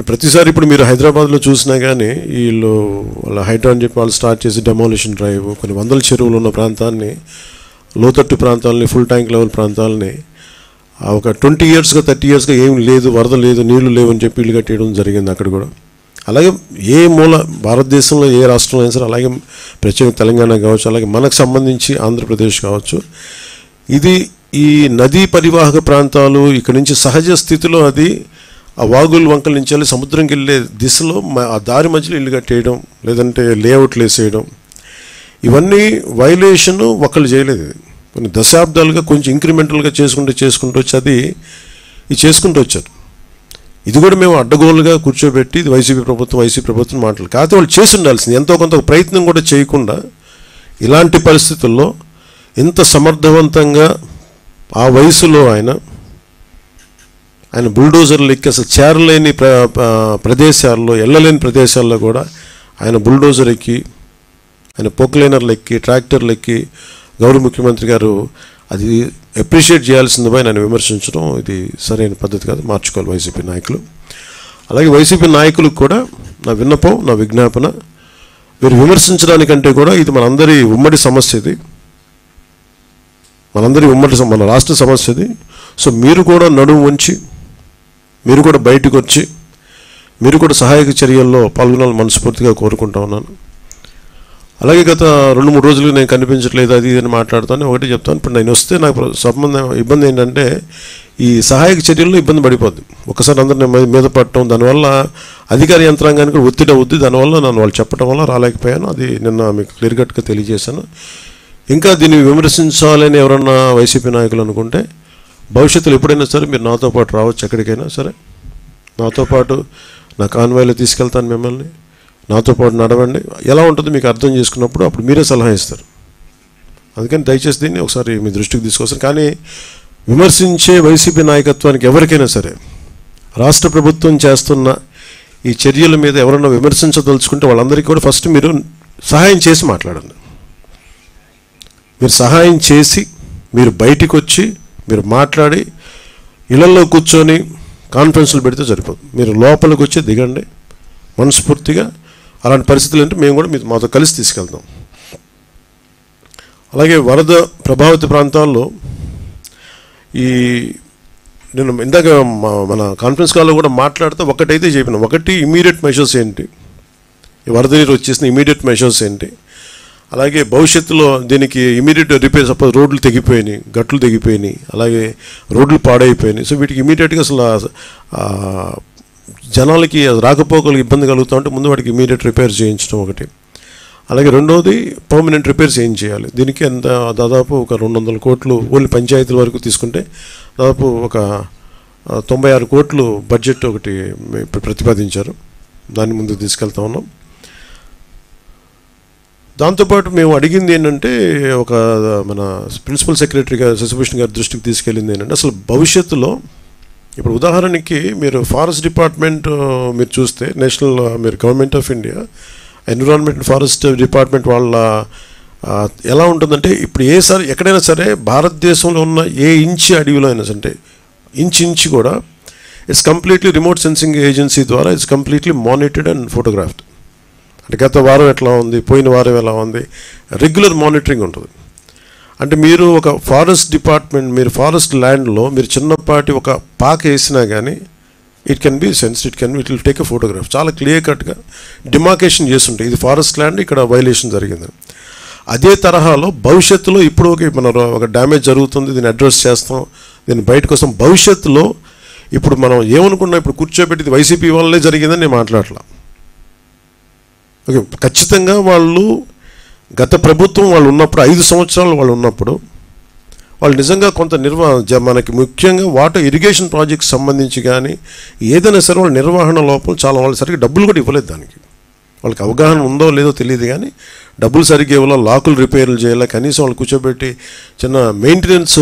ప్రతిసారి ఇప్పుడు మీరు హైదరాబాద్లో చూసినా కానీ వీళ్ళు వాళ్ళ హైడ్రా అని చెప్పి వాళ్ళు స్టార్ట్ చేసి డెమాలిషన్ డ్రైవ్ కొన్ని వందల చెరువులు ఉన్న ప్రాంతాన్ని, లోతట్టు ప్రాంతాలని, ఫుల్ ట్యాంక్ లెవెల్ ప్రాంతాలని ఒక 20 yearsగా 30 yearsగా ఏం లేదు, వరద లేదు, నీళ్లు లేవు అని చెప్పి ఇల్లు కట్టేయడం జరిగింది అక్కడ కూడా. అలాగే ఏ మూల భారతదేశంలో ఏ రాష్ట్రంలో అయినా సరే, అలాగే ప్రత్యేక తెలంగాణ కావచ్చు, అలాగే మనకు సంబంధించి ఆంధ్రప్రదేశ్ కావచ్చు, ఇది ఈ నదీ పరివాహక ప్రాంతాలు ఇక్కడ నుంచి సహజ స్థితిలో అది ఆ వాగుల వంకల నుంచి వెళ్ళి సముద్రంకి వెళ్ళే దిశలో ఆ దారి మధ్యలో ఇల్లు కట్టేయడం, లేదంటే లేఅవుట్లు వేసేయడం, ఇవన్నీ వైలేషన్ ఒకళ్ళు చేయలేదు. కొన్ని దశాబ్దాలుగా కొంచెం ఇంక్రిమెంటల్గా చేసుకుంటూ వచ్చి అది చేసుకుంటూ వచ్చారు. ఇది కూడా మేము అడ్డగోలుగా కూర్చోబెట్టి ఇది వైసీపీ ప్రభుత్వం మాటలు కాకపోతే వాళ్ళు చేసి ఉండాల్సింది. ఎంతో కొంత ప్రయత్నం కూడా చేయకుండా ఇలాంటి పరిస్థితుల్లో ఇంత సమర్థవంతంగా ఆ వయసులో ఆయన బుల్డోజర్లు ఎక్కి అసలు చేరలేని ప్రదేశాల్లో, వెళ్ళలేని ప్రదేశాల్లో కూడా ఆయన బుల్డోజర్ ఎక్కి, ఆయన పోక్లైనర్లు ఎక్కి, ట్రాక్టర్లు ఎక్కి గౌరవ ముఖ్యమంత్రి గారు అది అప్రిషియేట్ చేయాల్సింది పోయి నన్ను విమర్శించడం ఇది సరైన పద్ధతి కాదు, మార్చుకోవాలి వైసీపీ నాయకులు. అలాగే వైసీపీ నాయకులకు కూడా నా విన్నపం, నా విజ్ఞాపన, మీరు విమర్శించడానికంటే కూడా ఇది మనందరి ఉమ్మడి సమస్య, ఇది మన రాష్ట్ర సమస్య ఇది. సో మీరు కూడా నడుము ఉంచి, మీరు కూడా బయటకు వచ్చి, మీరు కూడా సహాయక చర్యల్లో పాల్గొనాలని మనస్ఫూర్తిగా కోరుకుంటా ఉన్నాను. అలాగే గత 2-3 రోజులు నేను కనిపించట్లేదు అది ఇది అని మాట్లాడుతాను. ఒకటి చెప్తాను, ఇప్పుడు నేను వస్తే నాకు ఇబ్బంది ఏంటంటే ఈ సహాయక చర్యల్లో ఇబ్బంది పడిపోద్ది. ఒకసారి అందరినీ మీద పట్టడం, దానివల్ల అధికార యంత్రాంగానికి కూడా ఒత్తిడి అవుద్ది. దానివల్ల నన్ను వాళ్ళు చెప్పడం వల్ల రాలేకపోయాను. అది నిన్న మీకు క్లియర్ కట్గా తెలియజేశాను. ఇంకా దీన్ని విమర్శించాలని ఎవరన్నా వైసీపీ నాయకులు అనుకుంటే భవిష్యత్తులో ఎప్పుడైనా సరే మీరు నాతో పాటు రావచ్చు, ఎక్కడికైనా సరే నాతో పాటు నా కాన్వాయ్లో తీసుకెళ్తాను మిమ్మల్ని, నాతో పాటు నడవండి. ఎలా ఉంటుందో మీకు అర్థం చేసుకున్నప్పుడు అప్పుడు మీరే సలహా ఇస్తారు. అందుకని దయచేసి దీన్ని ఒకసారి మీ దృష్టికి తీసుకొస్తాను. కానీ విమర్శించే వైసీపీ నాయకత్వానికి ఎవరికైనా సరే రాష్ట్ర ప్రభుత్వం చేస్తున్న ఈ చర్యల మీద ఎవరైనా విమర్శించదలుచుకుంటే వాళ్ళందరికీ కూడా ఫస్ట్ మీరు సహాయం చేసి మాట్లాడండి. మీరు సహాయం చేసి మీరు బయటికి వచ్చి మీరు మాట్లాడి ఇళ్లలో కూర్చొని కాన్ఫరెన్స్లు పెడితే సరిపోదు. మీరు లోపలికి వచ్చి దిగండి మనస్ఫూర్తిగా. అలాంటి పరిస్థితులు అంటే మేము కూడా మాతో కలిసి తీసుకెళ్తాం. అలాగే వరద ప్రభావిత ప్రాంతాల్లో నేను ఇందాక మన కాన్ఫరెన్స్ కాల్లో కూడా మాట్లాడితే ఒకటైతే చెప్పిన, ఒకటి ఇమీడియట్ మెషర్స్ ఏంటి, ఈ వరద నీరు వచ్చేసిన ఇమీడియట్ మెషర్స్ ఏంటి, అలాగే భవిష్యత్తులో దీనికి ఇమీడియట్ రిపేర్, సపోజ్ రోడ్లు తెగిపోయినాయి, గట్లు తెగిపోయినాయి, అలాగే రోడ్లు పాడైపోయినాయి. సో వీటికి ఇమీడియట్గా అసలు జనాలకి రాకపోకలకు ఇబ్బంది కలుగుతూ ఉంటే ముందు వాటికి ఇమీడియట్ రిపేర్ చేయించడం ఒకటి. అలాగే రెండవది పర్మనెంట్ రిపేర్స్ ఏం చేయాలి. దీనికి దాదాపు ఒక 200 కోట్లు ఓన్లీ పంచాయతీల వరకు తీసుకుంటే దాదాపు ఒక 96 కోట్లు బడ్జెట్ ఒకటి ప్రతిపాదించారు. దాన్ని ముందుకు తీసుకెళ్తా ఉన్నాం. దాంతోపాటు మేము అడిగింది ఏంటంటే, ఒక మన ప్రిన్సిపల్ సెక్రటరీ గారు శశిభూషణ్ గారి దృష్టికి తీసుకెళ్ళింది ఏంటంటే, అసలు భవిష్యత్తులో ఇప్పుడు ఉదాహరణకి మీరు ఫారెస్ట్ డిపార్ట్మెంట్ మీరు చూస్తే, నేషనల్ మీరు government of India environment forest department వాళ్ళ ఎలా ఉంటుందంటే, ఇప్పుడు ఎక్కడైనా సరే భారతదేశంలో ఉన్న ఏ ఇంచు అడవిలో అయినా సరే ఇంచు కూడా it's completely remote sensing agency ద్వారా it's completely monitored and photographed. అంటే గత వారం ఎట్లా ఉంది, పోయిన వారం ఎలా ఉంది, రెగ్యులర్ మానిటరింగ్ ఉంటుంది. అంటే మీరు ఒక ఫారెస్ట్ డిపార్ట్మెంట్, మీరు ఫారెస్ట్ ల్యాండ్లో మీరు చిన్నపాటి ఒక పాక వేసినా కానీ it can be sensed, it will take a photograph. చాలా క్లియర్ కట్గా డిమార్కేషన్ చేస్తుంటాయి, ఇది ఫారెస్ట్ ల్యాండ్, ఇక్కడ వైలేషన్ జరిగింది. అదే తరహాలో భవిష్యత్తులో ఇప్పుడు మన ఒక డ్యామేజ్ జరుగుతుంది, దీన్ని అడ్రస్ చేస్తాం, దీన్ని బయటకు వస్తాం. భవిష్యత్తులో ఇప్పుడు మనం ఏమనుకున్నాం, ఇప్పుడు కూర్చోబెట్టి వైసీపీ వల్లే జరిగిందని నేను మాట్లాడలా. ఓకే, ఖచ్చితంగా వాళ్ళు గత ప్రభుత్వం వాళ్ళు ఉన్నప్పుడు 5 సంవత్సరాలు వాళ్ళు ఉన్నప్పుడు వాళ్ళు నిజంగా కొంత మనకి ముఖ్యంగా వాటర్ ఇరిగేషన్ ప్రాజెక్ట్స్ సంబంధించి కానీ ఏదైనా సరే వాళ్ళ నిర్వహణ లోపం చాలా, వాళ్ళు సరిగ్గా డబ్బులు కూడా ఇవ్వలేదు. దానికి వాళ్ళకి అవగాహన ఉందో లేదో తెలియదు కానీ డబ్బులు సరిగ్గా ఇవ్వాలా, లాకులు రిపేర్లు చేయాలా, కనీసం వాళ్ళు కూర్చోబెట్టి చిన్న మెయింటెనెన్స్